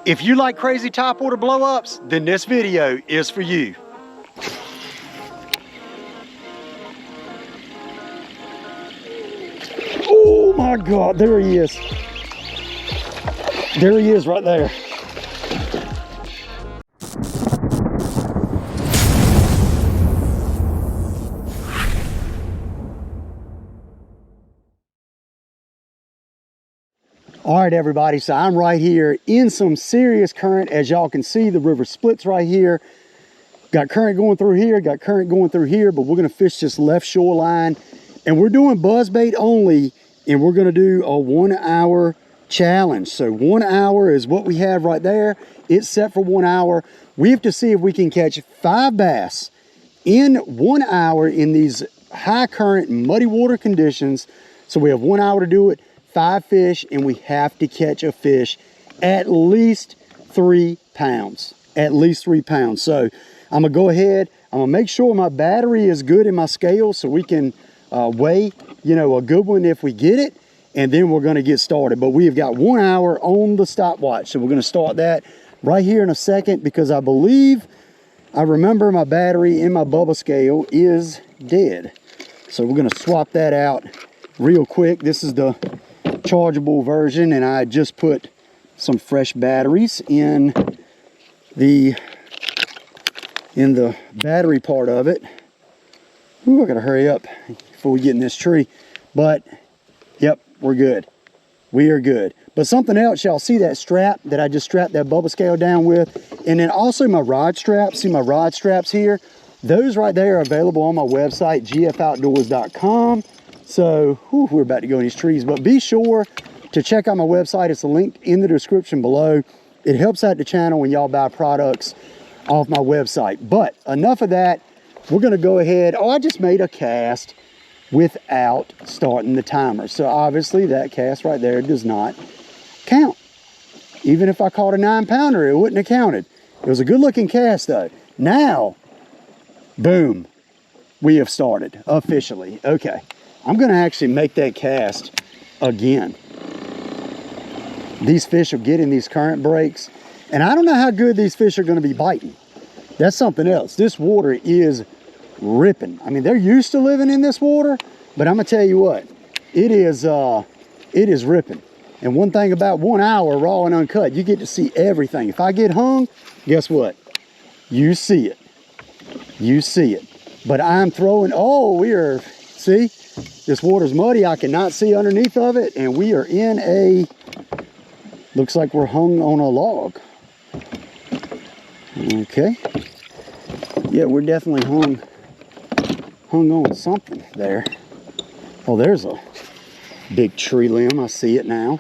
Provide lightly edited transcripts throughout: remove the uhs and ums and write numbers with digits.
If you like crazy topwater blow-ups, then this video is for you. Oh my God, there he is. There he is right there. All right, everybody, so I'm right here in some serious current. As y'all can see, the river splits right here. Got current going through here, got current going through here, but we're gonna fish this left shoreline. And we're doing buzzbait only, and we're gonna do a 1 hour challenge. So 1 hour is what we have right there. It's set for 1 hour. We have to see if we can catch 5 bass in 1 hour in these high current, muddy water conditions. So we have 1 hour to do it, 5 fish, and we have to catch a fish at least 3 pounds. At least 3 pounds. So I'm gonna go ahead, I'm gonna make sure my battery is good in my scale so we can weigh, you know, a good one if we get it, and then we're gonna get started. But we have got 1 hour on the stopwatch, so we're gonna start that right here in a second, because I believe, I remember my battery in my bubble scale is dead. So we're gonna swap that out real quick. This is the chargeable version, and I just put some fresh batteries in the battery part of it. Ooh, I gotta hurry up before we get in this tree. But yep, we're good. We are good. But something else, y'all see that strap that I just strapped that bubble scale down with? And then also my rod straps. See my rod straps here? Those right there are available on my website, gfoutdoors.com. So whew, we're about to go in these trees, but be sure to check out my website. It's linked in the description below. It helps out the channel when y'all buy products off my website. But enough of that. We're gonna go ahead. Oh, I just made a cast without starting the timer. So obviously that cast right there does not count. Even if I caught a 9-pounder, it wouldn't have counted. It was a good looking cast though. Now, boom, we have started officially. Okay, I'm gonna actually make that cast again. These fish are getting these current breaks, and I don't know how good these fish are gonna be biting. That's something else. This water is ripping. I mean, they're used to living in this water, but I'm gonna tell you what, it is ripping. And one thing about 1 hour raw and uncut, you get to see everything. If I get hung, guess what? You see it. You see it. But I'm throwing, oh, we are, see, this water's muddy. I cannot see underneath of it, and we are in a, looks like we're hung on a log. Okay. Yeah, we're definitely hung on something there. Oh, there's a big tree limb. I see it now.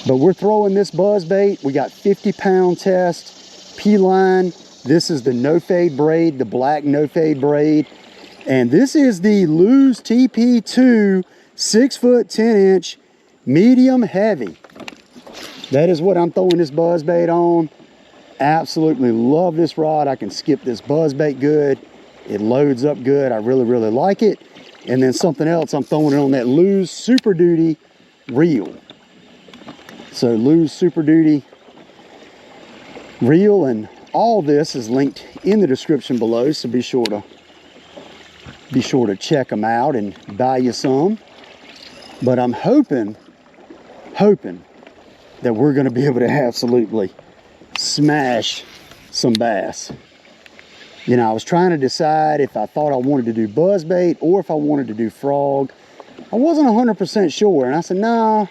But we're throwing this buzzbait. We got 50-pound test, P-line. This is the no fade braid, the black no fade braid. And this is the Lew's TP2 6-foot 10-inch medium heavy. That is what I'm throwing this buzzbait on. Absolutely love this rod. I can skip this buzzbait good. It loads up good. I really, really like it. And then something else, I'm throwing it on that Lew's Super Duty reel. So Lew's Super Duty reel, and all this is linked in the description below. So be sure to check them out and buy you some. But I'm hoping that we're going to be able to absolutely smash some bass. You know, I was trying to decide if I thought I wanted to do buzzbait or if I wanted to do frog. I wasn't 100% sure, and I said, nah,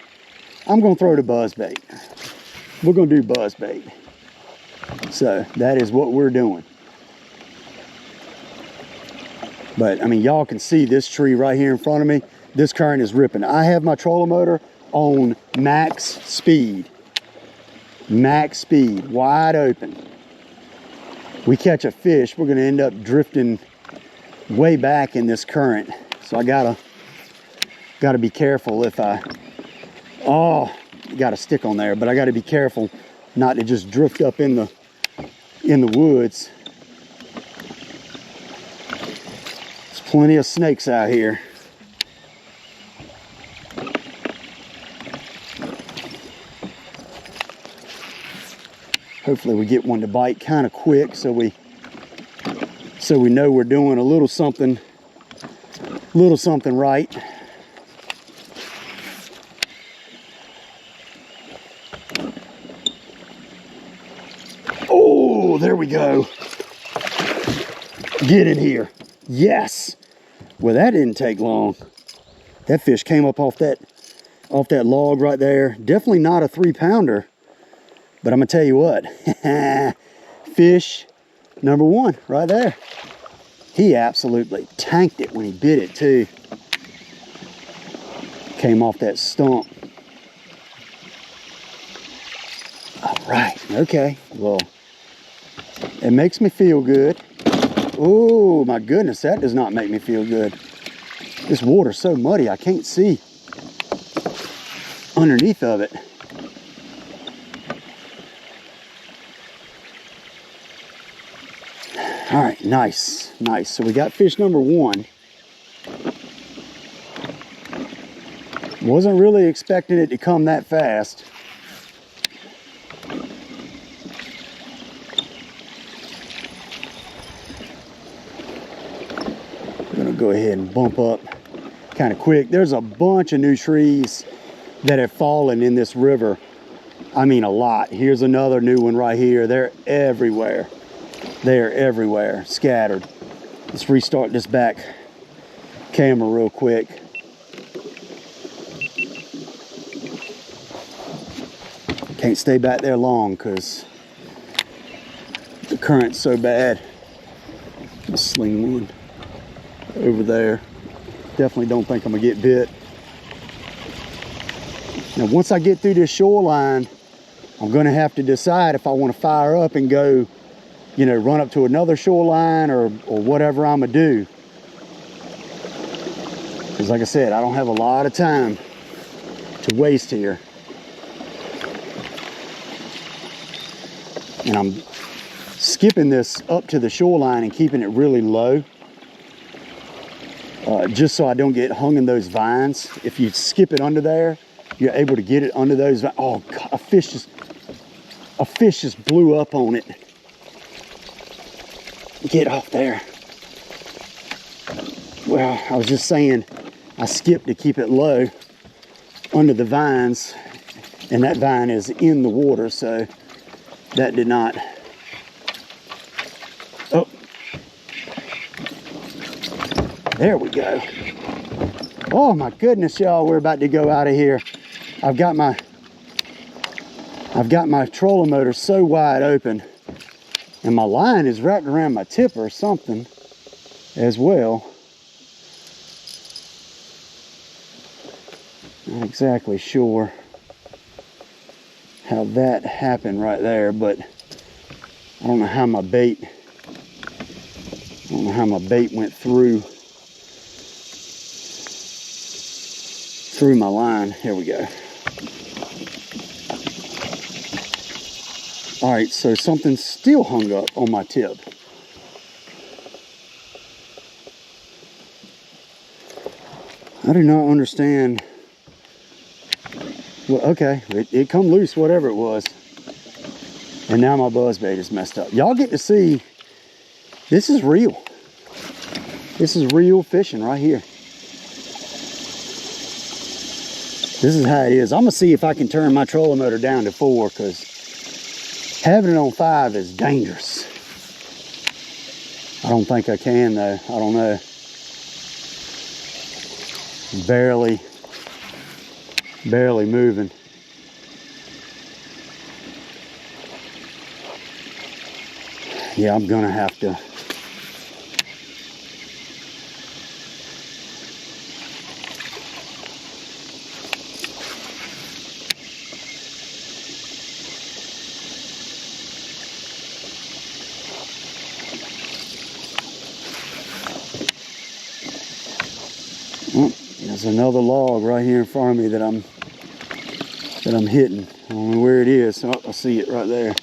I'm going to throw the buzzbait. We're going to do buzzbait. So that is what we're doing. But I mean, y'all can see this tree right here in front of me. This current is ripping. I have my trolling motor on max speed. Max speed, wide open. We catch a fish, we're gonna end up drifting way back in this current. So I gotta be careful if I, oh, got a stick on there, but I gotta be careful not to just drift up in the woods. There's plenty of snakes out here. Hopefully we get one to bite kind of quick so we know we're doing a little something right. Oh, there we go. Get in here. Yes. Well, that didn't take long. That fish came up off that log right there. Definitely not a 3-pounder, but I'm gonna tell you what, fish number one right there. He absolutely tanked it when he bit it too. Came off that stump. All right, okay, well, it makes me feel good. Oh my goodness, that does not make me feel good. This water's so muddy, I can't see underneath of it. All right, nice, nice. So we got fish number one. Wasn't really expecting it to come that fast. I'm gonna go ahead and bump up kind of quick. There's a bunch of new trees that have fallen in this river. I mean, a lot. Here's another new one right here. They're everywhere. They're everywhere, scattered. Let's restart this back camera real quick. Can't stay back there long because the current's so bad. Let's sling one over there. Definitely don't think I'm gonna get bit. Now, once I get through this shoreline, I'm gonna have to decide if I want to fire up and go, you know, run up to another shoreline or whatever I'm gonna do. Because like I said, I don't have a lot of time to waste here. And I'm skipping this up to the shoreline and keeping it really low. Just so I don't get hung in those vines. If you skip it under there, you're able to get it under those. Oh God, a fish just blew up on it. Get off there. Well, I was just saying, I skipped to keep it low under the vines, and that vine is in the water, so that did not. Oh, there we go. Oh my goodness, y'all, we're about to go out of here. I've got my trolling motor so wide open, and my line is wrapped around my tip or something as well. Not exactly sure how that happened right there, but I don't know how my bait went through my line. Here we go. All right, so something's still hung up on my tip. I do not understand. Well, okay, it come loose, whatever it was. And now my buzzbait is messed up. Y'all get to see, this is real. This is real fishing right here. This is how it is. I'm gonna see if I can turn my trolling motor down to 4, because having it on 5 is dangerous. I don't think I can though. I don't know. Barely moving. Yeah, I'm gonna have to. Oh, there's another log right here in front of me that I'm hitting. I don't know where it is. Oh, I see it right there.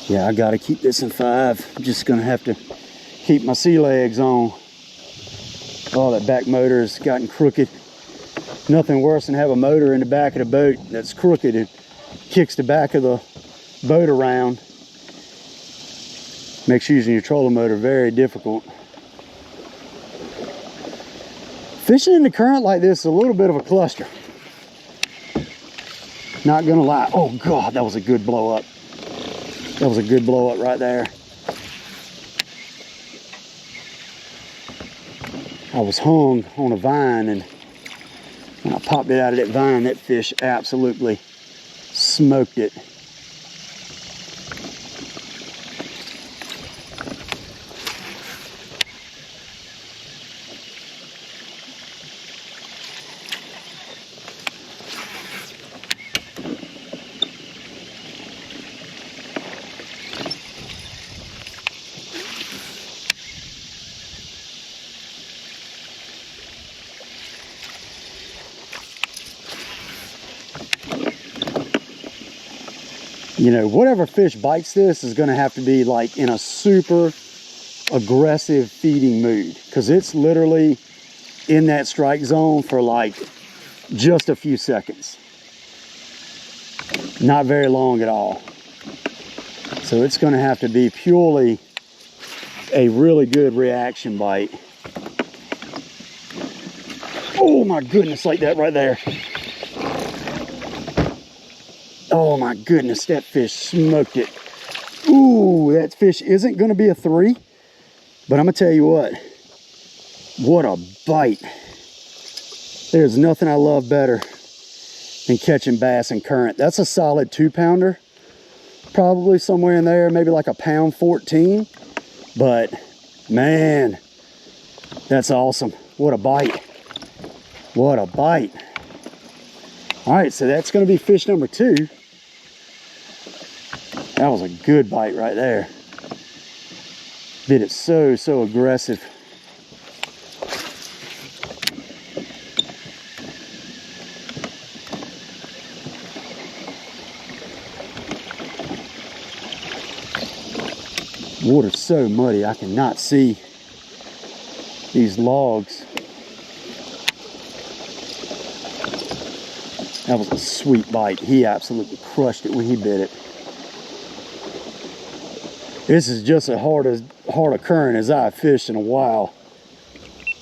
Yeah, I gotta keep this in 5. I'm just gonna have to keep my sea legs on. Oh, that back motor has gotten crooked. Nothing worse than have a motor in the back of the boat that's crooked. It kicks the back of the boat around. Makes using your trolling motor very difficult. Fishing in the current like this is a little bit of a cluster. Not gonna lie. Oh God, that was a good blow up. That was a good blow up right there. I was hung on a vine, and when I popped it out of that vine, that fish absolutely smoked it. You know, whatever fish bites this is going to have to be like in a super aggressive feeding mood, because it's literally in that strike zone for like just a few seconds. Not very long at all. So it's going to have to be purely a really good reaction bite. Oh my goodness, like that right there. Oh my goodness, that fish smoked it. Ooh, that fish isn't going to be a 3, but I'm going to tell you what a bite. There's nothing I love better than catching bass in current. That's a solid 2-pounder, probably somewhere in there, maybe like a pound 14. But man, that's awesome. What a bite. What a bite. All right, so that's going to be fish number 2. That was a good bite right there. Bit it so aggressive. Water's so muddy, I cannot see these logs. That was a sweet bite. He absolutely crushed it when he bit it. This is just as hard a current as I've fished in a while.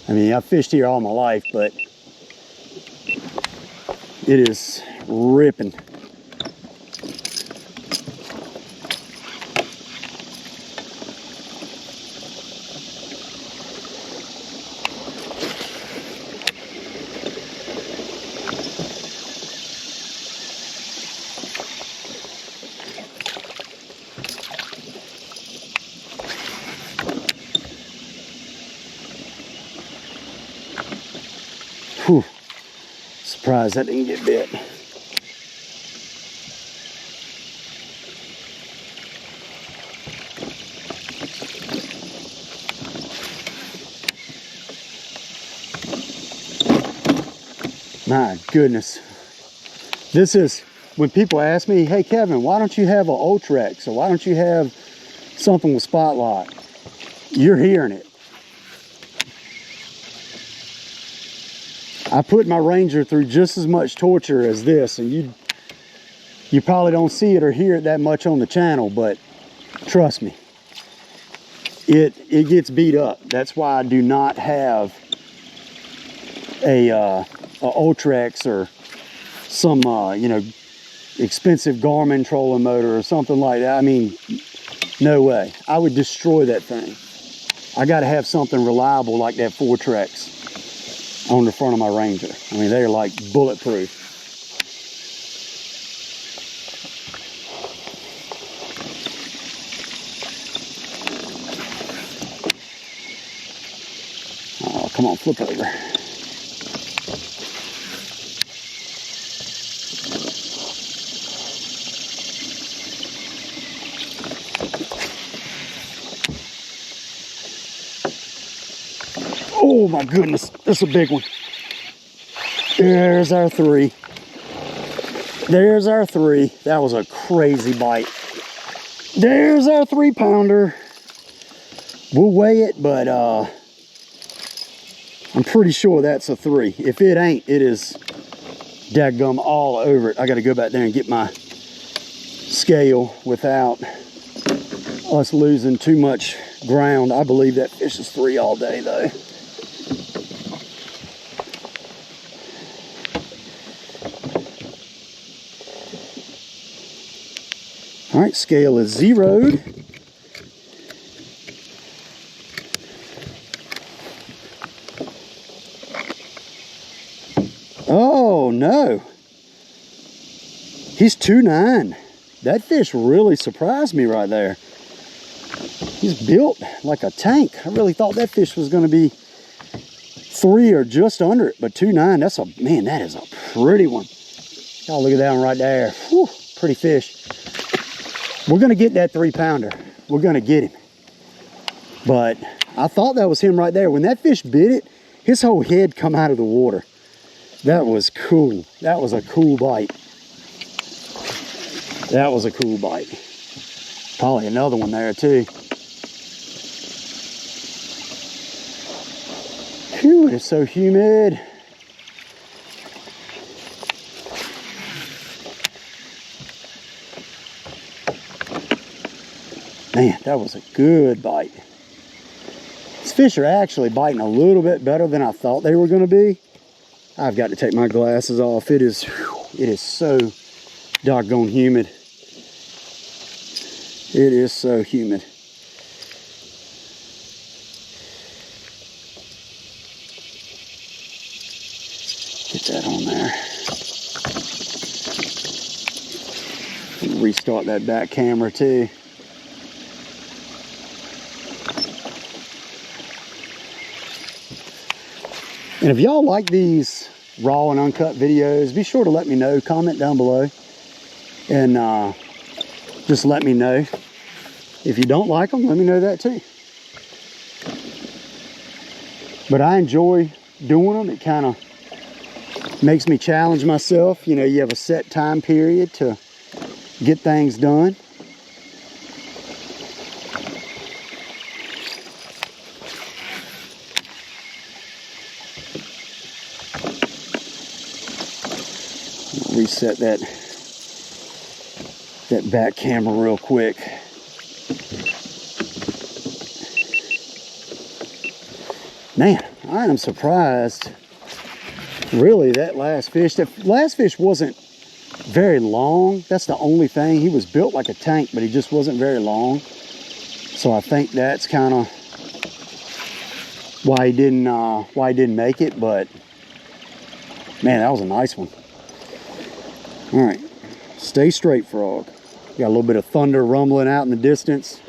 I mean, I've fished here all my life, but it is ripping. Whew. Surprised that didn't get bit. My goodness. This is when people ask me, hey Kevin, why don't you have an Ultrex, or why don't you have something with spot lock? You're hearing it. I put my Ranger through just as much torture as this, and you probably don't see it or hear it that much on the channel, but trust me, it gets beat up. That's why I do not have a Ultrex or some you know, expensive Garmin trolling motor or something like that. I mean, no way. I would destroy that thing. I got to have something reliable like that Fortrex on the front of my Ranger. I mean, they're like bulletproof. Oh, come on, flip over. Oh my goodness, that's a big one. There's our 3. There's our 3. That was a crazy bite. There's our 3-pounder. We'll weigh it, but I'm pretty sure that's a 3. If it ain't, it is dadgum all over it. I got to go back there and get my scale without us losing too much ground. I believe that fish is 3 all day though. All right, scale is zeroed. Oh no, he's 2.9. That fish really surprised me right there. He's built like a tank. I really thought that fish was going to be 3 or just under it, but 2.9, that's a, man, that is a pretty one. Oh, look at that one right there. Whew, pretty fish. We're going to get that 3-pounder. We're going to get him. But I thought that was him right there. When that fish bit it, his whole head come out of the water. That was cool. That was a cool bite. That was a cool bite. Probably another one there too. Whew, it is so humid. Man, that was a good bite. These fish are actually biting a little bit better than I thought they were going to be. I've got to take my glasses off. It is so doggone humid. It is so humid. Get that on there. Restart that back camera too. And if y'all like these raw and uncut videos, be sure to let me know. Comment down below. And just let me know. If you don't like them, let me know that too. But I enjoy doing them. It kind of makes me challenge myself. You know, you have a set time period to get things done. Reset that back camera real quick. Man, I am surprised. Really, that last fish wasn't very long. That's the only thing. He was built like a tank, but he just wasn't very long. So I think that's kind of why he didn't make it. But man, that was a nice one. All right, stay straight, frog. Got a little bit of thunder rumbling out in the distance.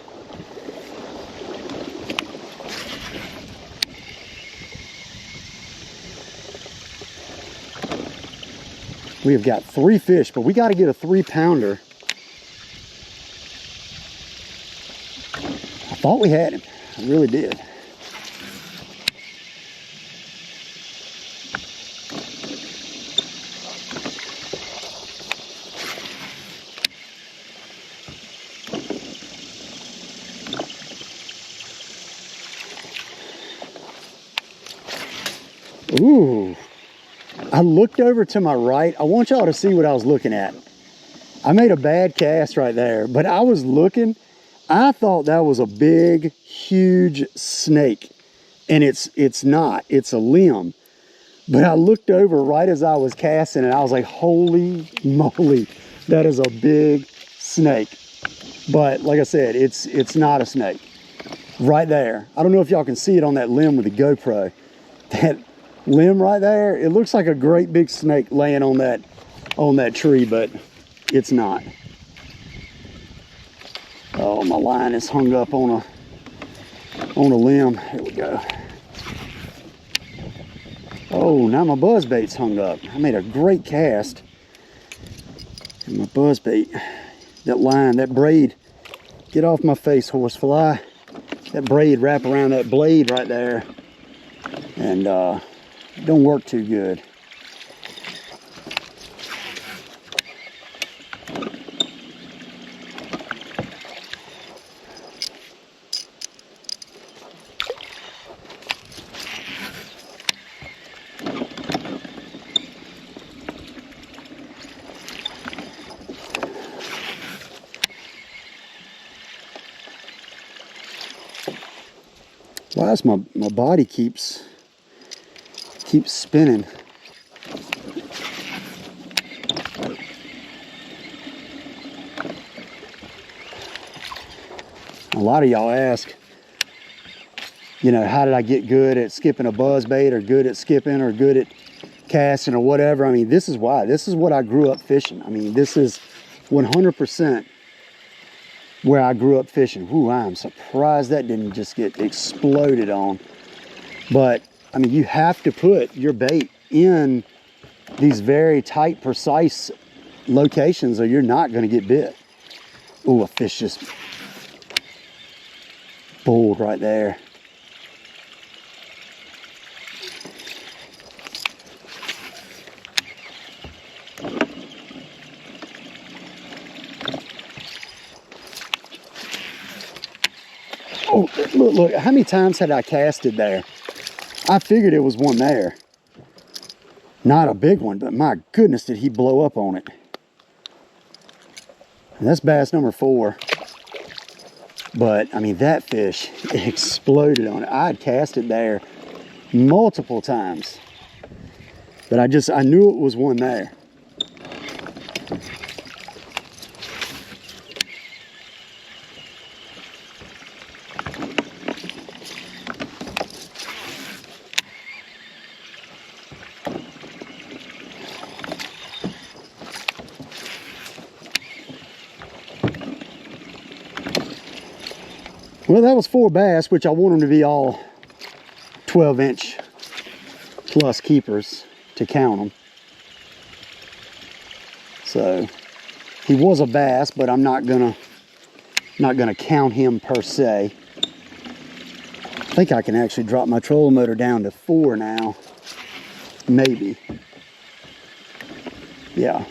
We have got 3 fish, but we got to get a 3-pounder. I thought we had him. I really did. Ooh, I looked over to my right. I want y'all to see what I was looking at. I made a bad cast right there, but I was looking. I thought that was a big, huge snake, and it's not. It's a limb. But I looked over right as I was casting, and I was like, holy moly, that is a big snake. But like I said, it's not a snake. Right there. I don't know if y'all can see it on that limb with the GoPro. That limb right there, it looks like a great big snake laying on that tree, but it's not. Oh, my line is hung up on a limb. Here we go. Oh, now my buzzbait's hung up. I made a great cast. And my buzzbait, that line, that braid, get off my face, horsefly. That braid wrap around that blade right there, and don't work too good. Why is my body keeps spinning? A lot of y'all ask, you know, how did I get good at skipping a buzzbait, or good at skipping, or good at casting, or whatever. I mean, this is why. This is what I grew up fishing. I mean, this is 100% where I grew up fishing. Ooh, I am surprised that didn't just get exploded on. But, I mean, you have to put your bait in these very tight, precise locations, or you're not going to get bit. Ooh, a fish just pulled right there. Oh, look, how many times had I casted there? I figured it was one there. Not a big one, but my goodness, did he blow up on it. And that's bass number 4. But, I mean, that fish exploded on it. I had cast it there multiple times. But I knew it was one there. Well, that was 4 bass, which I want them to be all 12-inch plus keepers to count them. So he was a bass, but I'm not gonna count him per se. I think I can actually drop my trolling motor down to 4 now, maybe. Yeah.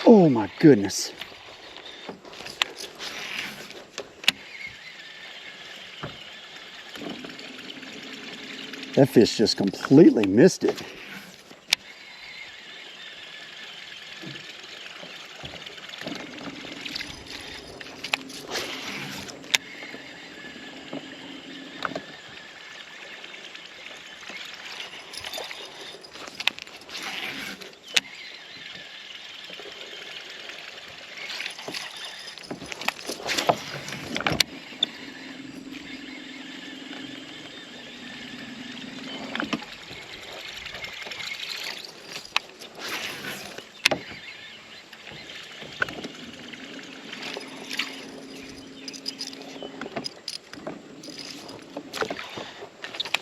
Oh my goodness. That fish just completely missed it.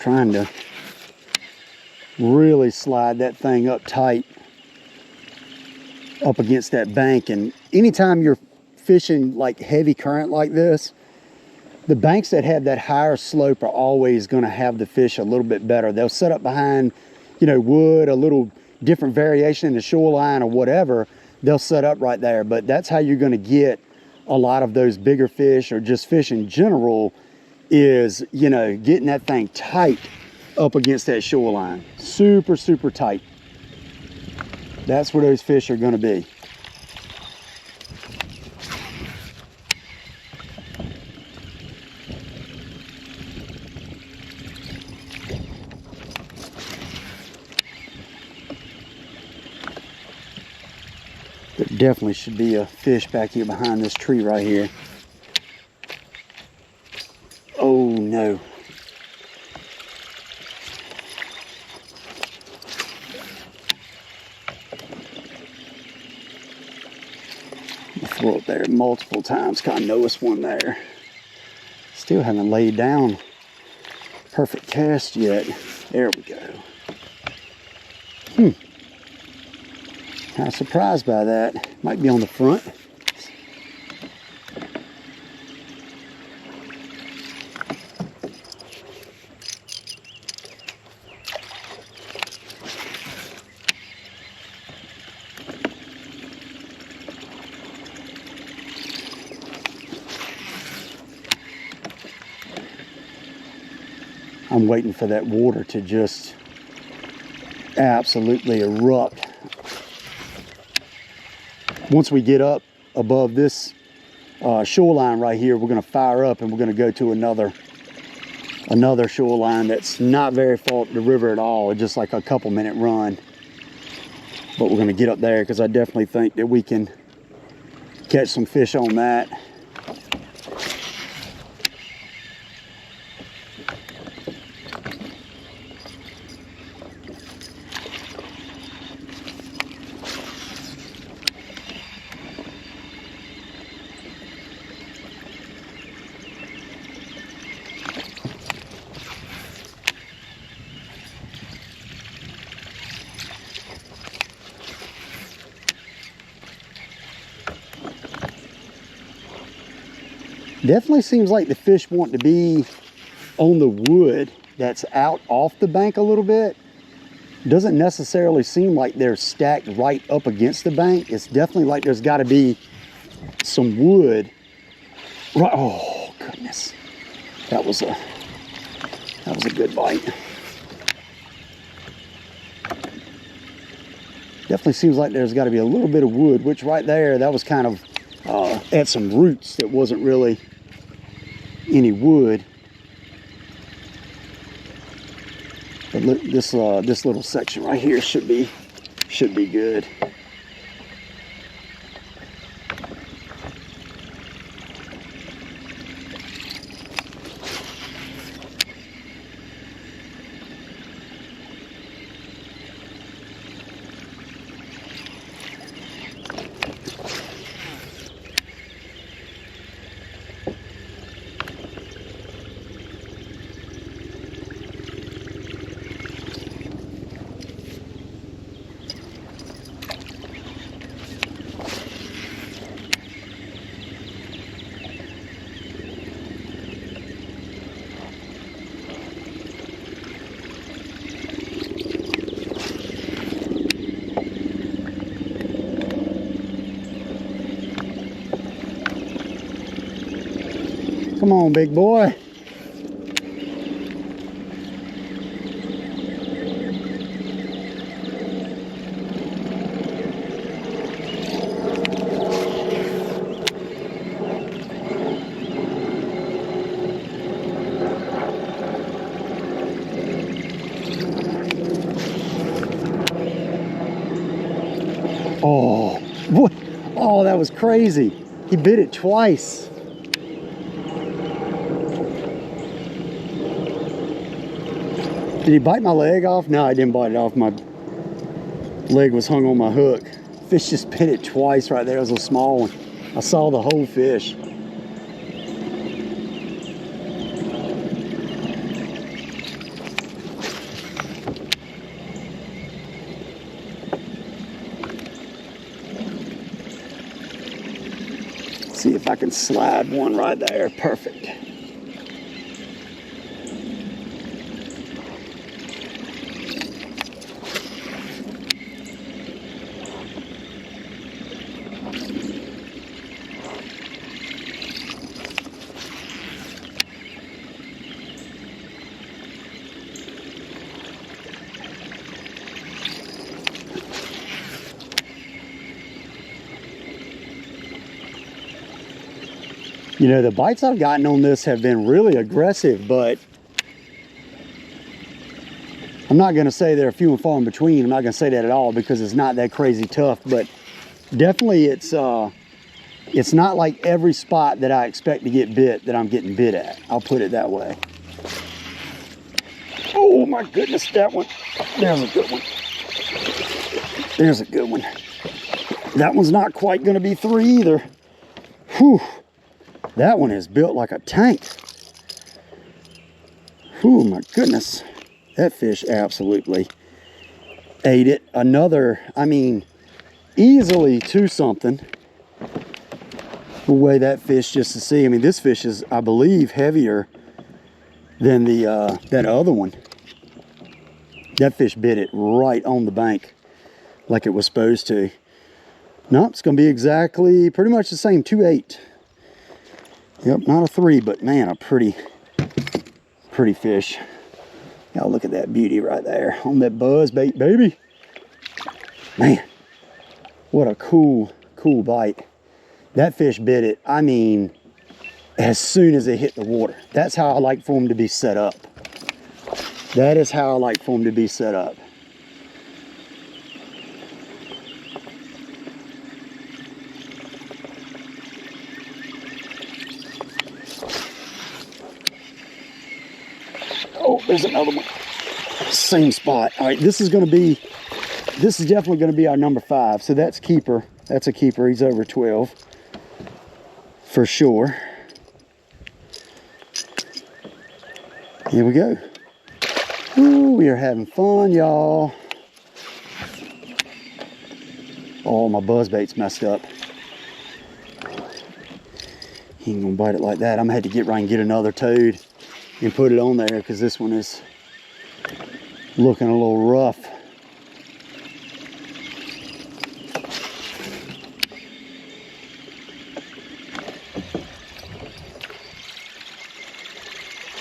Trying to really slide that thing up tight up against that bank. And anytime you're fishing like heavy current like this, the banks that have that higher slope are always going to have the fish a little bit better. They'll set up behind, you know, wood, a little different variation in the shoreline or whatever. They'll set up right there. But that's how you're going to get a lot of those bigger fish, or just fish in general, is, you know, getting that thing tight up against that shoreline. Super, super tight. That's where those fish are going to be. There definitely should be a fish back here behind this tree right here. Oh, know. Throw it there multiple times. Kind of noticed one there. Still haven't laid down perfect cast yet. There we go. Kind of surprised by that. Might be on the front. I'm waiting for that water to just absolutely erupt. Once we get up above this shoreline right here, we're going to fire up and we're going to go to another shoreline that's not very far up the river at all. It's just like a couple minute run. But we're going to get up there because I definitely think that we can catch some fish on that. Definitely seems like the fish want to be on the wood that's out off the bank a little bit. Doesn't necessarily seem like they're stacked right up against the bank. It's definitely like there's got to be some wood. Right. Oh goodness, that was a good bite. Definitely seems like there's got to be a little bit of wood, which right there, that was kind of at some roots that wasn't really any wood. But look, this little section right here should be good. Come on, big boy. Oh, what? Oh, that was crazy. He bit it twice. Did he bite my leg off? No, I didn't bite it off. My leg was hung on my hook. Fish just bit it twice right there. It was a small one. I saw the whole fish. See if I can slide one right there. Perfect. You know, the bites I've gotten on this have been really aggressive, but I'm not going to say they're few and far in between. I'm not going to say that at all because it's not that crazy tough, but definitely it's not like every spot that I expect to get bit that I'm getting bit at. I'll put it that way. my goodness, that one. There's a good one. There's a good one. That one's not quite going to be 3 either. Whew. That one is built like a tank. Whew, my goodness. That fish absolutely ate it. Another, I mean, easily 2 something. The way that fish, just to see. I mean, this fish is, I believe, heavier than the that other one. That fish bit it right on the bank like it was supposed to. No, it's going to be exactly pretty much the same, 2.8. Yep, not a 3, but man, a pretty fish. Y'all look at that beauty right there on that buzzbait, baby. Man, what a cool bite. That fish bit it, I mean, as soon as it hit the water. That's how I like for them to be set up. That is how I like for them to be set up. Oh, there's another one. Same spot. All right, this is definitely going to be our number 5. So that's keeper. That's a keeper. He's over 12 for sure. Here we go. Ooh, we are having fun, y'all. Oh, my buzzbait's messed up. He ain't gonna bite it like that. I'm gonna have to get right and get another toad and put it on there because this one is looking a little rough.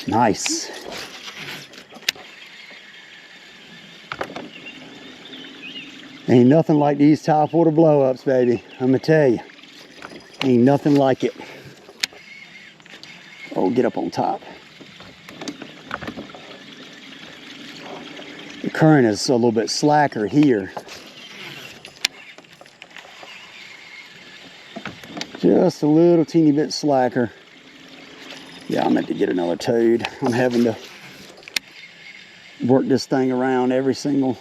Nice. Ain't nothing like these top water blow-ups, baby. I'm gonna tell you. Ain't nothing like it. Oh, get up on top. The current is a little bit slacker here. Just a little teeny bit slacker. Yeah, I'm meant to get another toad. I'm having to work this thing around every single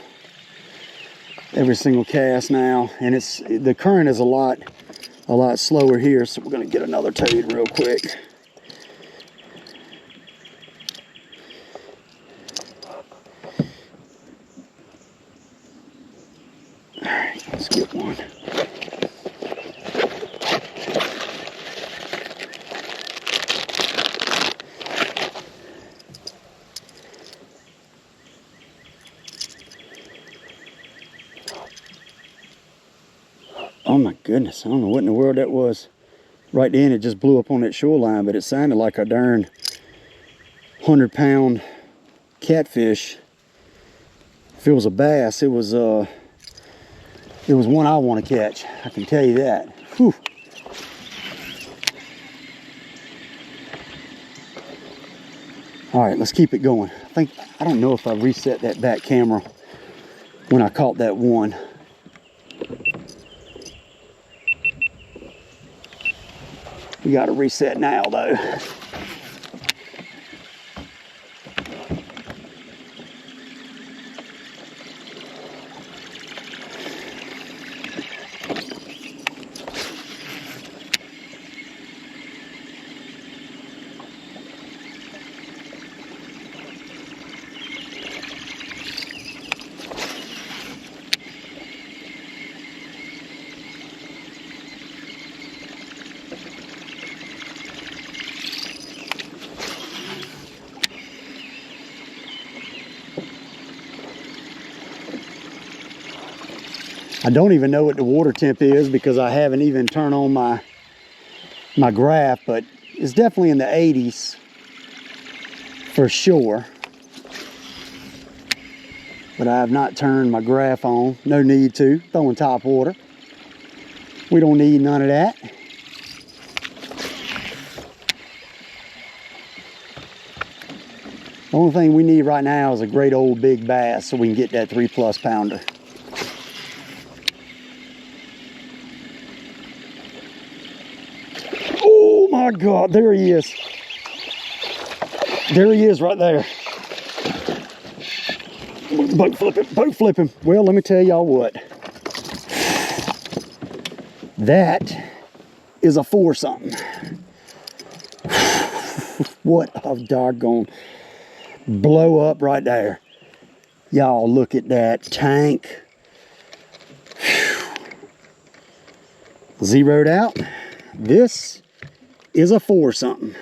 cast now, and the current is a lot slower here, so we're going to get another toad real quick. All right, let's get one. Oh my goodness, I don't know what in the world that was. Right then it just blew up on that shoreline, but it sounded like a darn 100-pound catfish. If it was a bass, it was one I want to catch. I can tell you that. Whew. All right, let's keep it going. I don't know if I reset that back camera when I caught that one. We got to reset now though. I don't even know what the water temp is because I haven't even turned on my graph, but it's definitely in the 80s for sure. But I have not turned my graph on. No need to. Throwing top water. We don't need none of that. The only thing we need right now is a great old big bass so we can get that 3+ pounder. Oh my God, there he is. There he is right there. Boat flipping, boat flipping. Well, let me tell y'all what. That is a 4-something. What a doggone blow up right there. Y'all look at that tank. Zeroed out. This is a 4-something.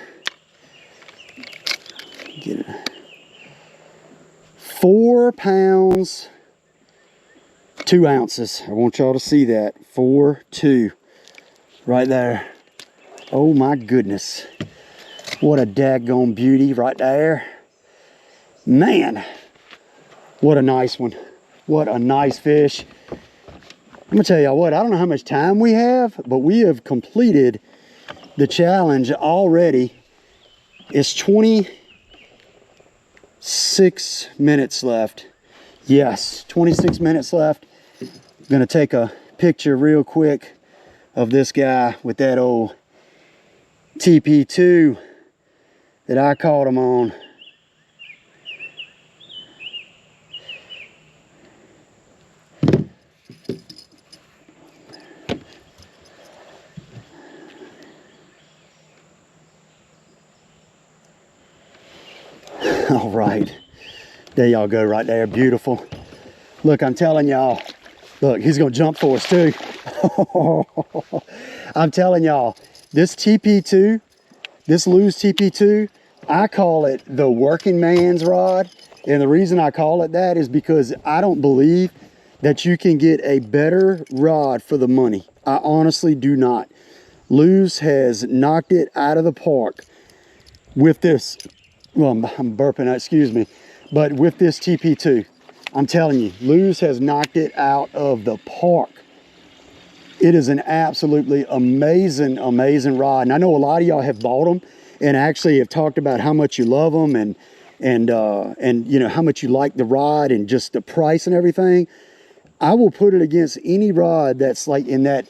Get it. 4 pounds, 2 ounces. I want y'all to see that. 4.2 right there. Oh my goodness. What a daggone beauty right there. Man, what a nice one. What a nice fish. I'm gonna tell y'all what, I don't know how much time we have, but we have completed the challenge already. It's 26 minutes left. Yes, 26 minutes left. I'm gonna take a picture real quick of this guy with that old TP2 that I caught him on. All right, there y'all go right there, beautiful. Look, I'm telling y'all, look, he's gonna jump for us too. I'm telling y'all, this TP2, this Lew's TP2, I call it the working man's rod. And the reason I call it that is because I don't believe that you can get a better rod for the money. I honestly do not. Lew's has knocked it out of the park with this. Well, I'm burping, excuse me. But with this TP2, I'm telling you, Lew's has knocked it out of the park. It is an absolutely amazing, amazing rod. And I know a lot of y'all have bought them and actually have talked about how much you love them and you know, how much you like the rod and just the price and everything. I will put it against any rod that's like in that,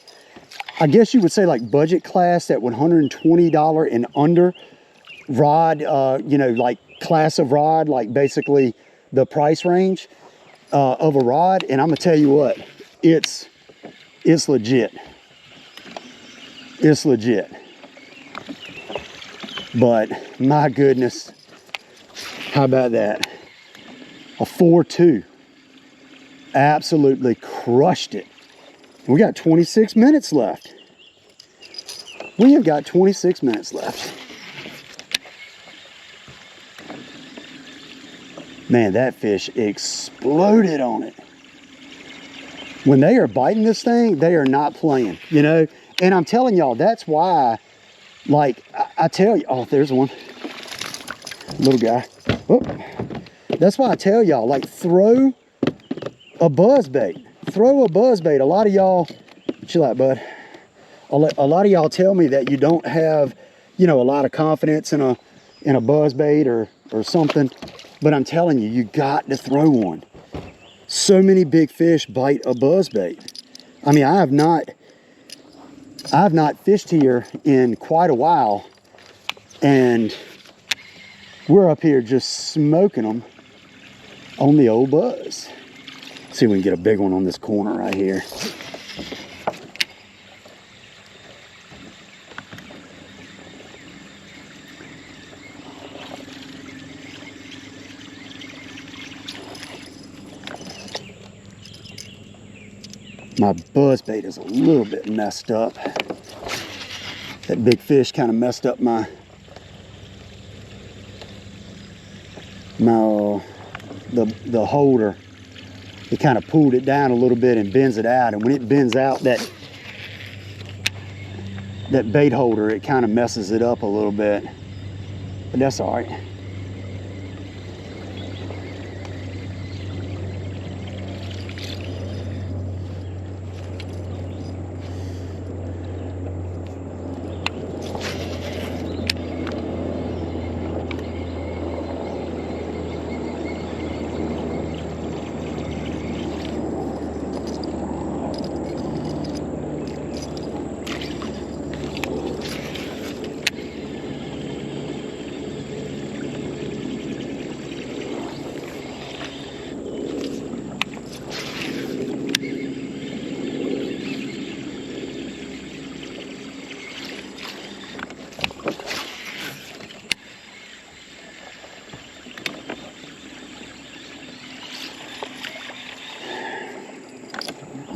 I guess you would say like budget class, that $120 and under rod, you know, like class of rod, like basically the price range of a rod. And I'm gonna tell you what, it's legit. It's legit. But my goodness, how about that? A 4.2. Absolutely crushed it. We got 26 minutes left. We have got 26 minutes left. Man, that fish exploded on it. When they are biting this thing, they are not playing, you know? And I'm telling y'all, that's why, like, I tell you, oh, there's one. Little guy. Oh. That's why I tell y'all, like, throw a buzzbait. Throw a buzzbait. A lot of y'all, chill out, bud. A lot of y'all tell me that you don't have, you know, a lot of confidence in a buzzbait or something. But I'm telling you, you got to throw one. So many big fish bite a buzzbait. I mean, I have not fished here in quite a while, and we're up here just smoking them on the old buzz. Let's see if we can get a big one on this corner right here. My buzzbait is a little bit messed up. That big fish kind of messed up the holder. It kind of pulled it down a little bit and bends it out. And when it bends out, that bait holder, it kind of messes it up a little bit. But that's all right.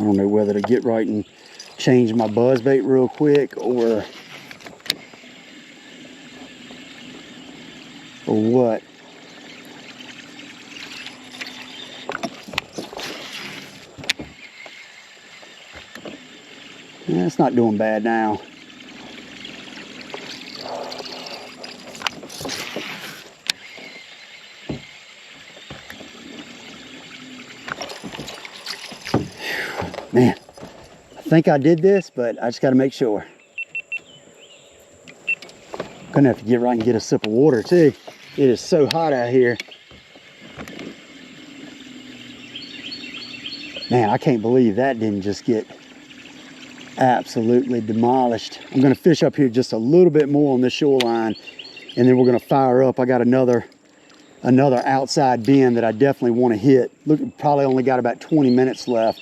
don't know whether to get right and change my buzzbait real quick or what. Yeah, it's not doing bad now. Man, I think I did this, but I just got to make sure. Gonna have to get right and get a sip of water too. It is so hot out here. Man, I can't believe that didn't just get absolutely demolished. I'm gonna fish up here just a little bit more on this shoreline, and then we're gonna fire up. I got another outside bend that I definitely want to hit. Look, probably only got about 20 minutes left.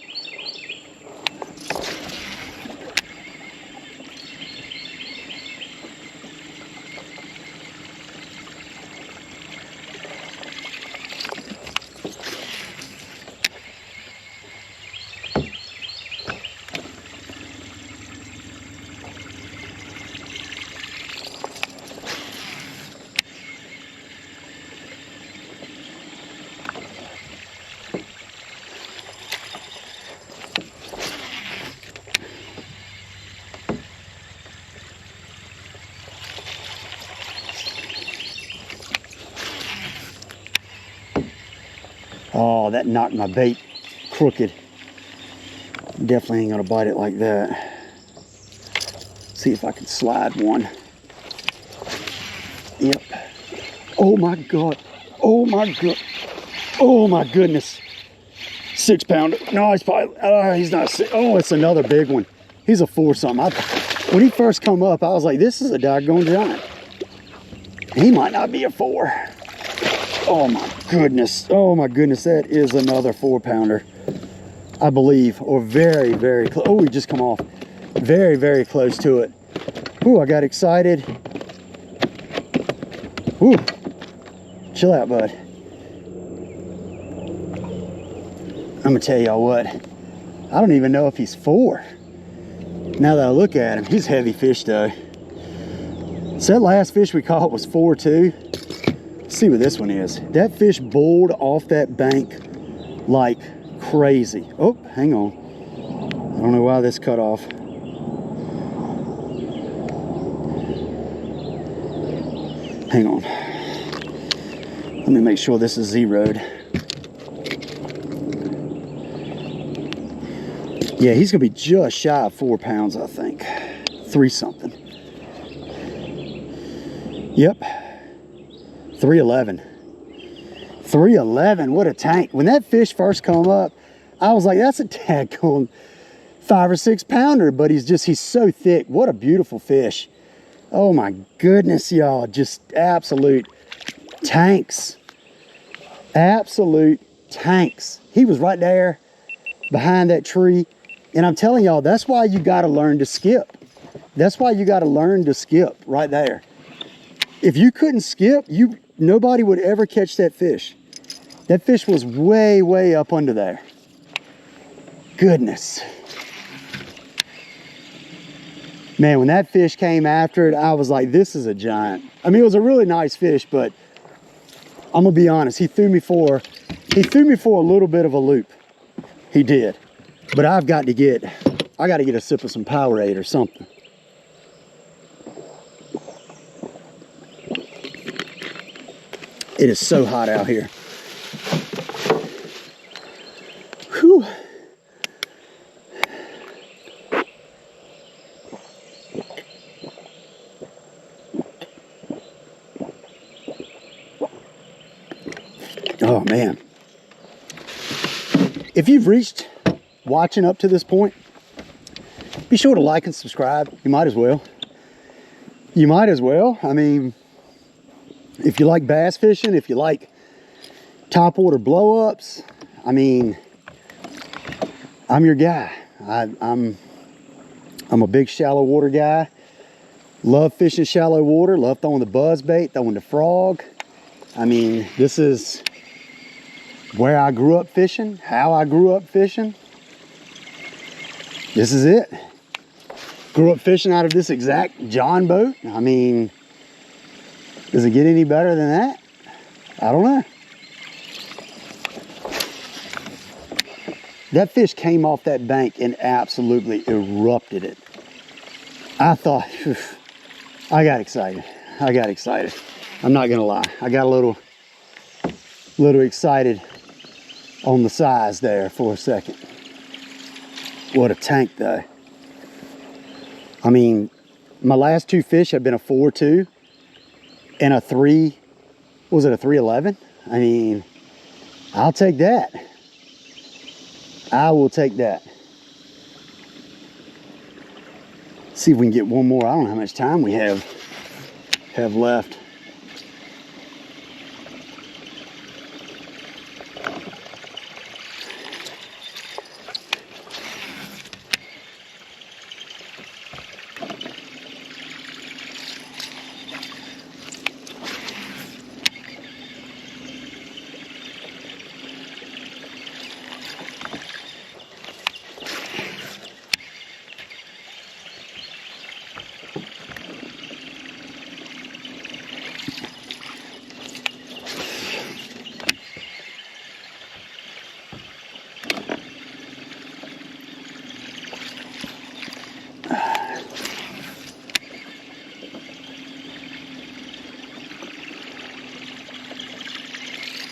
Oh, that knocked my bait crooked. Definitely ain't gonna bite it like that. See if I can slide one. Yep. Oh my God. Oh my God. Oh my goodness. 6 pounder. No, he's probably, he's not six. Oh, it's another big one. He's a 4-something. When he first come up, I was like, this is a doggone giant. He might not be a 4. Oh my goodness. Oh my goodness. That is another 4-pounder, I believe, or very, very close. Oh, he just come off. Very, very close to it. Ooh, I got excited. Ooh, chill out, bud. I'm gonna tell y'all what, I don't even know if he's 4. Now that I look at him, he's heavy fish though. So that last fish we caught was 4 too. Let's see what this one is. That fish bowled off that bank like crazy. Oh, hang on. I don't know why this cut off. Hang on. Let me make sure this is zeroed. Yeah, he's gonna be just shy of 4 pounds, I think. 3 something. Yep. 311. 311, what a tank. When that fish first come up, I was like, that's a daggone 5 or 6 pounder, but he's so thick. What a beautiful fish. Oh my goodness, y'all, just absolute tanks. Absolute tanks. He was right there behind that tree. And I'm telling y'all, that's why you gotta learn to skip. That's why you gotta learn to skip right there. If you couldn't skip, nobody would ever catch that fish. That fish was way, way up under there. Goodness. Man, when that fish came after it, I was like, this is a giant. I mean, it was a really nice fish, but I'm gonna be honest, he threw me for a little bit of a loop. He did. But I gotta get a sip of some Powerade or something. It is so hot out here. Whew. Oh man. If you've reached watching up to this point, be sure to like and subscribe. You might as well. You might as well. I mean, if you like bass fishing, if you like topwater blow-ups, I mean, I'm your guy. I'm a big shallow water guy. Love fishing shallow water. Love throwing the buzzbait, throwing the frog. I mean, this is where I grew up fishing, how I grew up fishing. This is it. Grew up fishing out of this exact John boat. I mean, does it get any better than that? I don't know. That fish came off that bank and absolutely erupted it. I thought, I got excited. I got excited. I'm not gonna lie. I got a little excited on the size there for a second. What a tank though. I mean, my last two fish have been a 4.2 and a 3, was it a 3.11? I mean, I'll take that. I will take that. See if we can get one more. I don't know how much time we have left.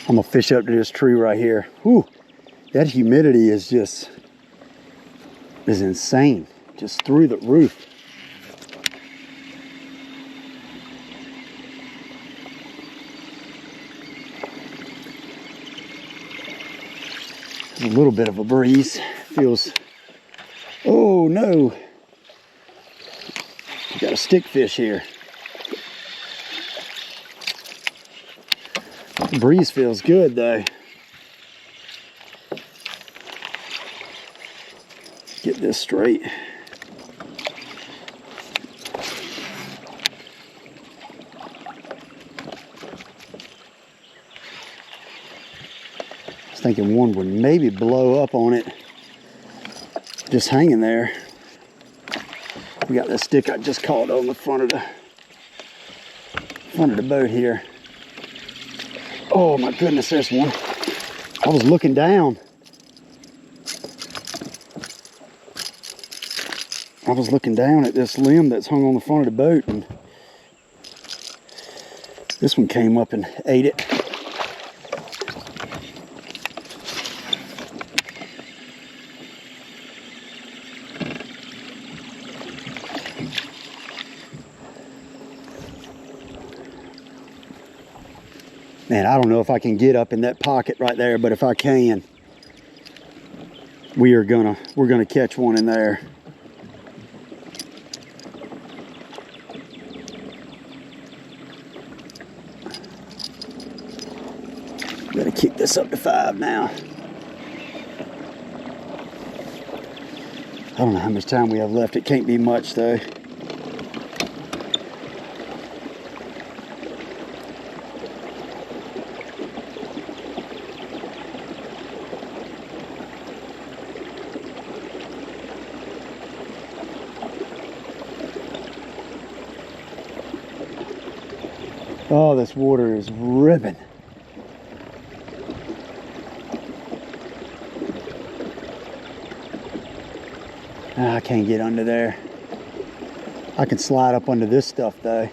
I'm gonna fish up to this tree right here. Whew, that humidity is insane, just through the roof. There's a little bit of a breeze, feels, oh no, we got a stick fish here. The breeze feels good though. Get this straight. I was thinking one would maybe blow up on it, just hanging there. We got that stick I just caught on the front of the boat here. Oh my goodness, there's one. I was looking down. I was looking down at this limb that's hung on the front of the boat, and this one came up and ate it. Man, I don't know if I can get up in that pocket right there, but if I can, we're gonna catch one in there. Gotta kick this up to 5 now. I don't know how much time we have left. It can't be much though. Oh, this water is ripping. I can't get under there. I can slide up under this stuff though.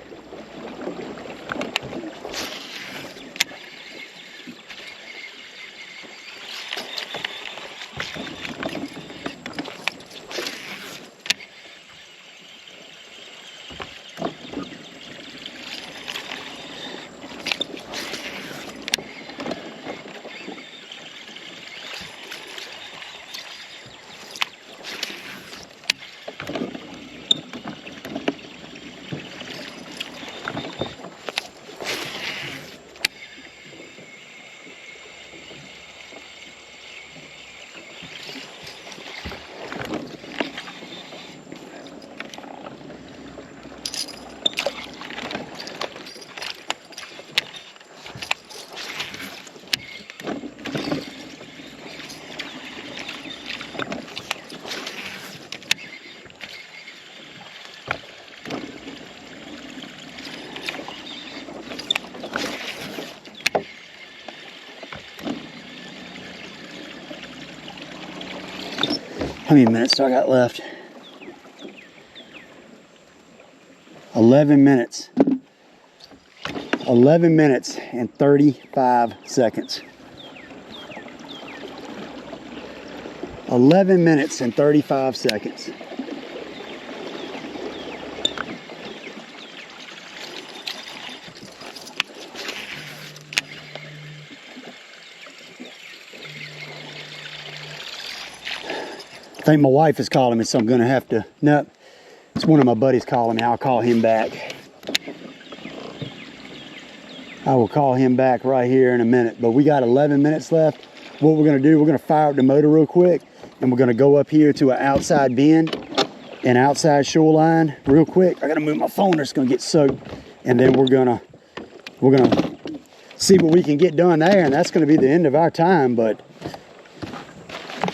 How many minutes do I got left? 11 minutes. 11 minutes and 35 seconds. 11 minutes and 35 seconds. I think my wife is calling me, so I'm gonna have to, no, it's one of my buddies calling me. I'll call him back. I will call him back right here in a minute, but we got 11 minutes left. What we're gonna do, we're gonna fire up the motor real quick, and we're gonna go up here to an outside bend, an outside shoreline real quick. I gotta move my phone or it's gonna get soaked. And then we're gonna see what we can get done there, and that's gonna be the end of our time, but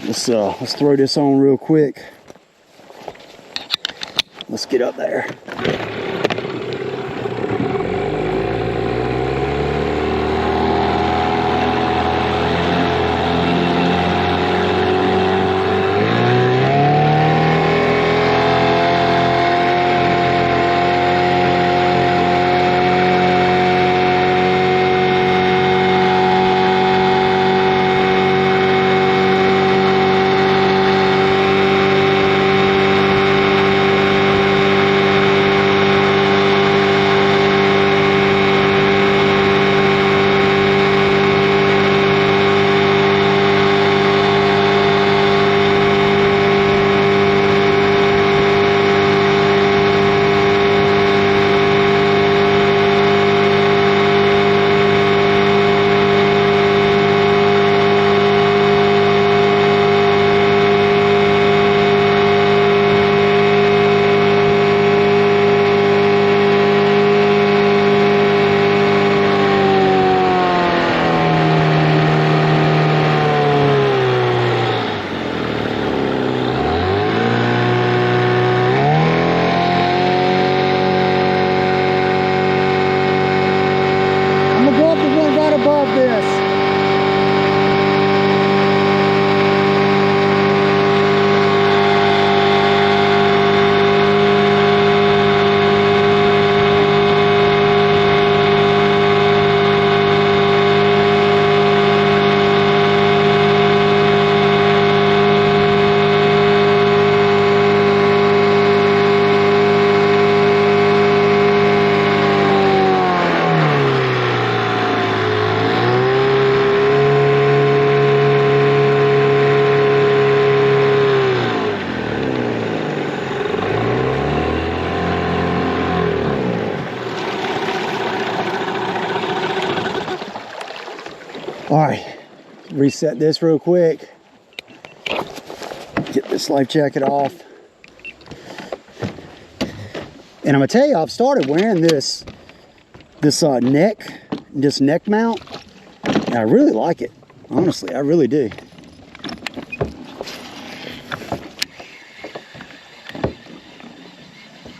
let's throw this on real quick. Let's get up there. All right, reset this real quick. Get this life jacket off. And I'm gonna tell you, I've started wearing this neck mount, and I really like it. Honestly, I really do.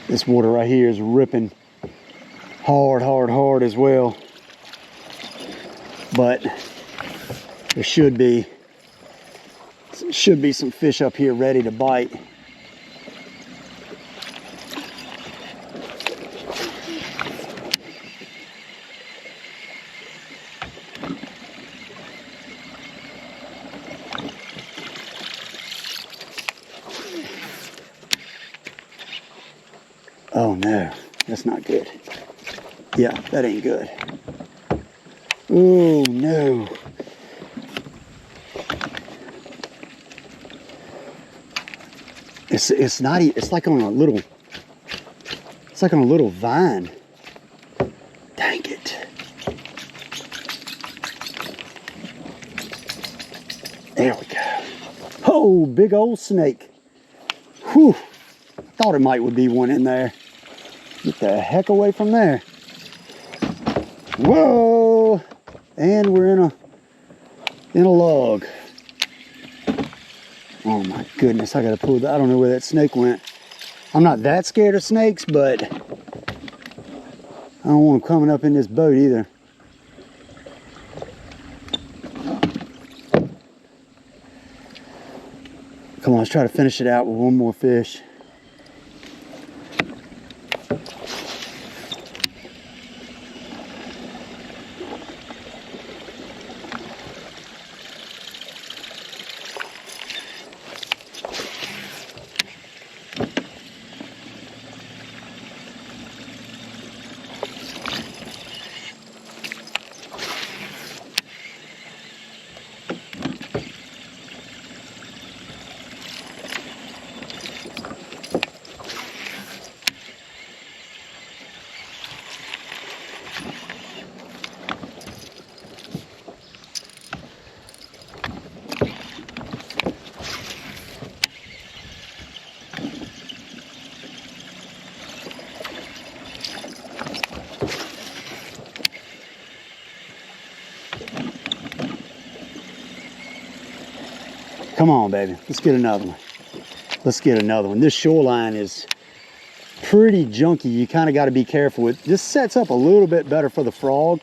This water right here is ripping hard, hard, hard as well. But there should be some fish up here ready to bite. Oh no, that's not good. Yeah, that ain't good. Oh no. It's not, it's like on a little, it's like on a little vine. Dang it. There we go. Oh, big old snake. Whew. Thought it would be one in there. Get the heck away from there. Whoa. And we're in a log. Oh my goodness, I gotta pull that. I don't know where that snake went. I'm not that scared of snakes, but I don't want them coming up in this boat either. Come on, let's try to finish it out with one more fish. Come on, baby. Let's get another one. Let's get another one. This shoreline is pretty junky. You kind of got to be careful with. This sets up a little bit better for the frog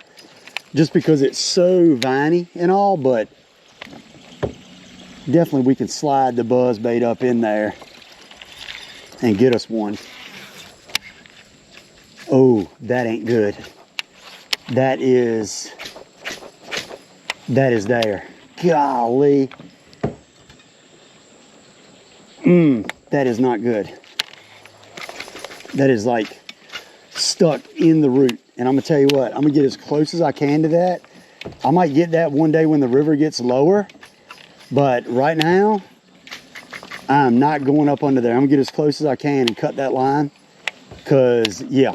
just because it's so viney and all, but definitely we can slide the buzzbait up in there and get us one. Oh, that ain't good. That is there. Golly. That is not good. That is like stuck in the root. And I'm gonna tell you what, I'm gonna get as close as I can to that. I might get that one day when the river gets lower, but right now, I'm not going up under there. I'm gonna get as close as I can and cut that line, because yeah,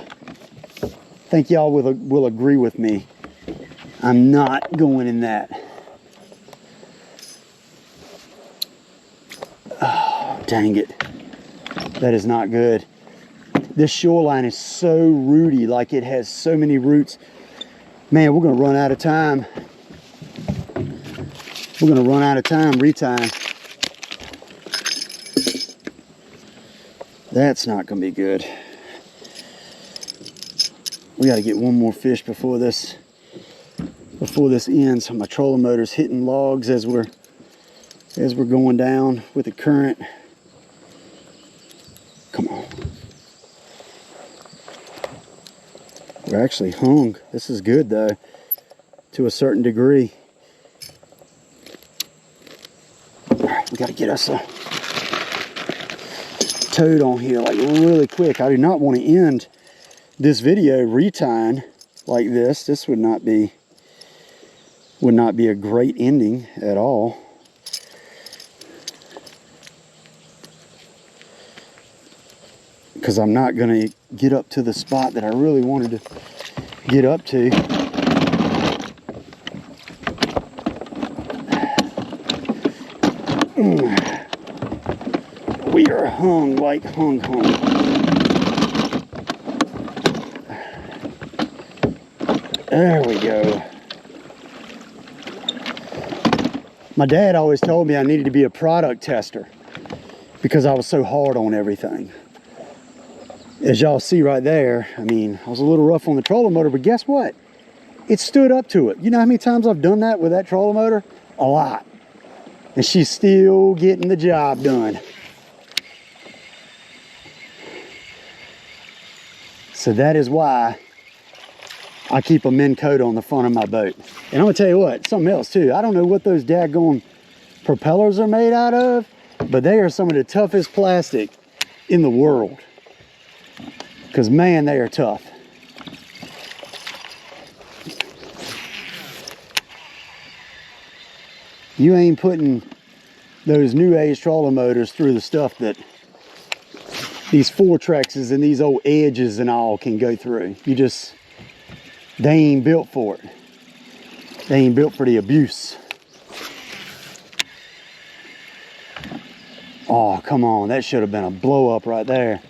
I think y'all will agree with me. I'm not going in that. Oh, dang it. That is not good. This shoreline is so rooty, like it has so many roots. Man, we're gonna run out of time. We're gonna run out of time, retime. That's not gonna be good. We gotta get one more fish before this ends. My trolling motor's hitting logs as we're going down with the current. Come on. We're actually hung. This is good though, to a certain degree. All right, we gotta get us a toad on here like really quick. I do not want to end this video retying like this. This would not be a great ending at all. Because I'm not going to get up to the spot that I really wanted to get up to. We are hung like hung. There we go. My dad always told me I needed to be a product tester because I was so hard on everything. As y'all see right there, I mean, I was a little rough on the trolling motor, but guess what? It stood up to it. You know how many times I've done that with that trolling motor? A lot. And she's still getting the job done. So that is why I keep a Minn coat on the front of my boat. And I'm gonna tell you what, something else too. I don't know what those daggone propellers are made out of, but they are some of the toughest plastic in the world. Because man, they are tough. You ain't putting those new age trolling motors through the stuff that these Fortrexes and these old Edges and all can go through. They ain't built for it. They ain't built for the abuse. Oh, come on. That should have been a blow up right there.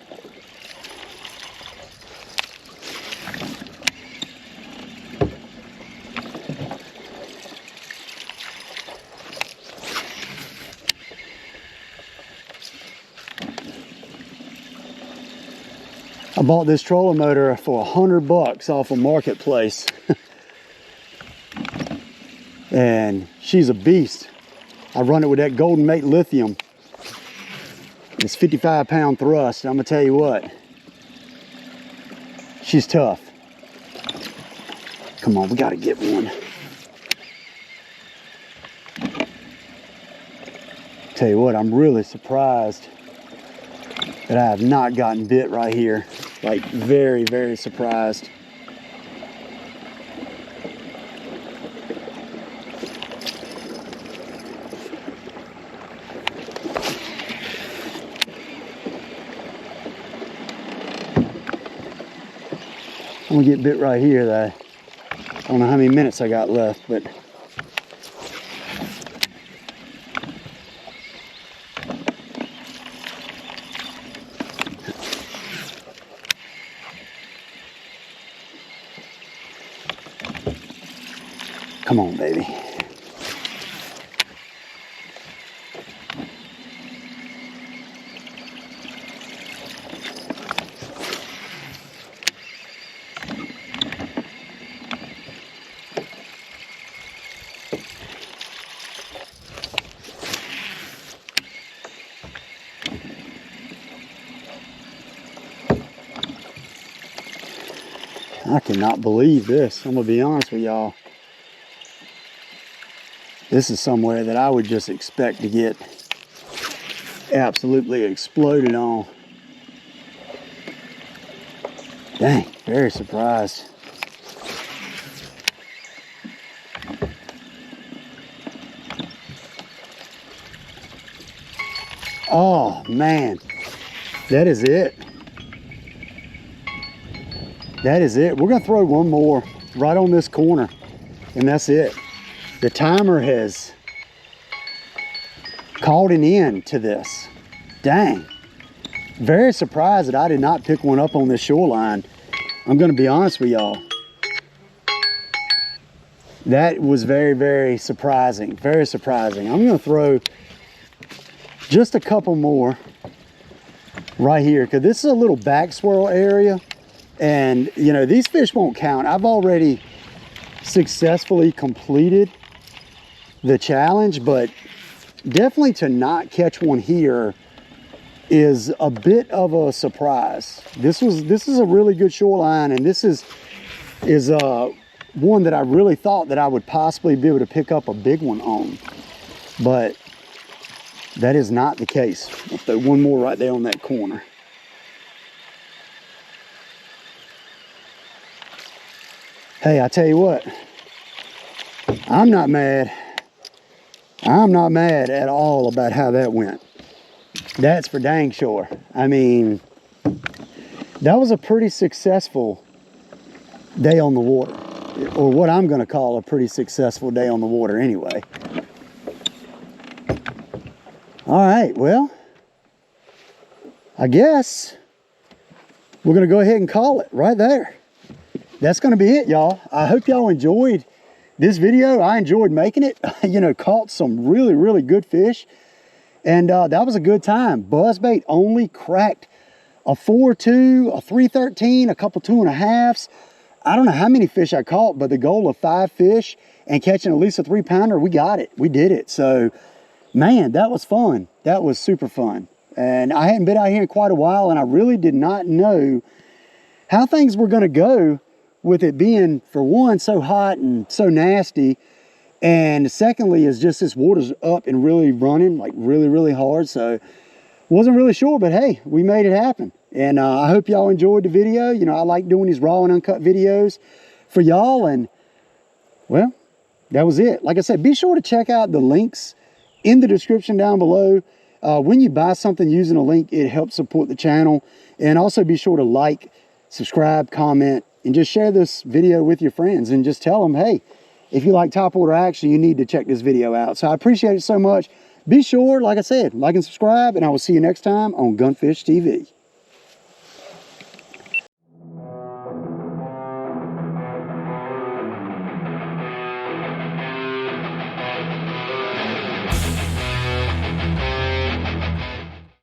I bought this trolling motor for $100 off of Marketplace. And she's a beast. I run it with that Golden Mate lithium This 55-pound thrust, I'm gonna tell you what, she's tough. Come on, we gotta get one. Tell you what, I'm really surprised that I have not gotten bit right here. Like, very, very surprised. I'm gonna get bit right here though. I don't know how many minutes I got left, but come on, baby. I cannot believe this. I'm gonna be honest with y'all. This is somewhere that I would just expect to get absolutely exploded on. Dang, very surprised. Oh man, that is it. That is it. We're gonna throw one more right on this corner, and that's it. The timer has called an end to this. Dang. Very surprised that I did not pick one up on this shoreline. I'm gonna be honest with y'all. That was very, very surprising. Very surprising. I'm gonna throw just a couple more right here, because this is a little back swirl area. And you know, these fish won't count. I've already successfully completed the challenge, but definitely to not catch one here is a bit of a surprise. This is a really good shoreline, and this is one that I really thought that I would possibly be able to pick up a big one on, but that is not the case. I'll throw one more right there on that corner. Hey, I tell you what, I'm not mad. I'm not mad at all about how that went. That's for dang sure. I mean, that was a pretty successful day on the water, or what I'm gonna call a pretty successful day on the water anyway. All right, well, I guess we're gonna go ahead and call it right there. That's gonna be it, y'all. I hope y'all enjoyed this video. I enjoyed making it. You know, caught some really, really good fish. And that was a good time. Buzzbait only cracked a 4.2, a 3.13, a couple 2.5s. I don't know how many fish I caught, but the goal of 5 fish and catching at least a 3-pounder, we got it. We did it. So, man, that was fun. That was super fun. And I hadn't been out here in quite a while, and I really did not know how things were going to go, with it being, for one, so hot and so nasty, and secondly is just this water's up and really running, like really, really hard. So wasn't really sure, but hey, we made it happen. And I hope y'all enjoyed the video. You know, I like doing these raw and uncut videos for y'all, and well, that was it. Like I said, be sure to check out the links in the description down below. When you buy something using a link, it helps support the channel. And also be sure to like, subscribe, comment, and just share this video with your friends, and just tell them, hey, if you like topwater action, you need to check this video out. So I appreciate it so much. Be sure, like I said, like and subscribe, and I will see you next time on Gunfish TV.